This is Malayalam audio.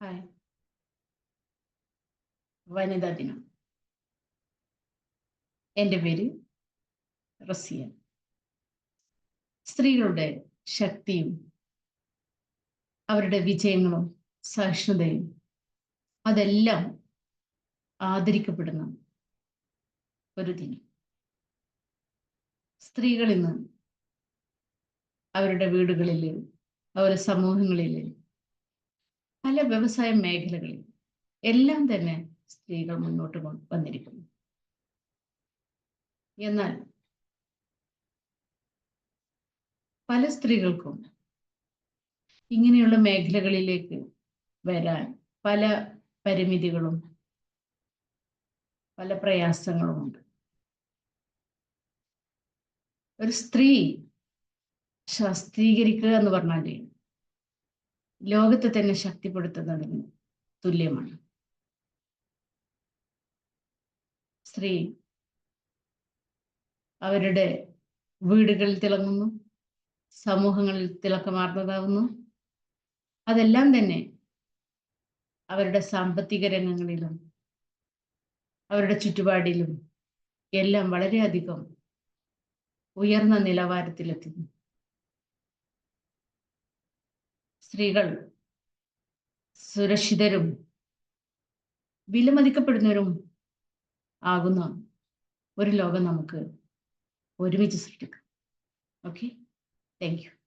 ഹായ്. വനിതാ ദിനം. എൻ്റെ പേര് റസിയ. സ്ത്രീകളുടെ ശക്തിയും അവരുടെ വിജയങ്ങളും സഹിഷ്ണുതയും അതെല്ലാം ആദരിക്കപ്പെടുന്ന ഒരു ദിനം. സ്ത്രീകൾ ഇന്ന് അവരുടെ വീടുകളിൽ, അവരുടെ സമൂഹങ്ങളിൽ, പല വ്യവസായ മേഖലകളിൽ എല്ലാം തന്നെ സ്ത്രീകൾ മുന്നോട്ട് വന്നിരിക്കുന്നു. എന്നാൽ പല സ്ത്രീകൾക്കും ഇങ്ങനെയുള്ള മേഖലകളിലേക്ക് വരാൻ പല പരിമിതികളും പല പ്രയാസങ്ങളുമുണ്ട്. ഒരു സ്ത്രീ ശാസ്ത്രീകരിക്കുക എന്ന് പറഞ്ഞാൽ ലോകത്തെ തന്നെ ശക്തിപ്പെടുത്തുന്നതിന് തുല്യമാണ്. സ്ത്രീ അവരുടെ വീടുകളിൽ തിളങ്ങുന്നു, സമൂഹങ്ങളിൽ തിളക്കമാർന്നതാവുന്നു. അതെല്ലാം തന്നെ അവരുടെ സാമ്പത്തിക രംഗങ്ങളിലും അവരുടെ ചുറ്റുപാടിലും എല്ലാം വളരെയധികം ഉയർന്ന നിലവാരത്തിലെത്തുന്നു. സ്ത്രീകൾ സുരക്ഷിതരും വിലമതിക്കപ്പെടുന്നവരും ആകുന്ന ഒരു ലോകം നമുക്ക് ഒരുമിച്ച് സൃഷ്ടിക്കാം. Okay, thank you.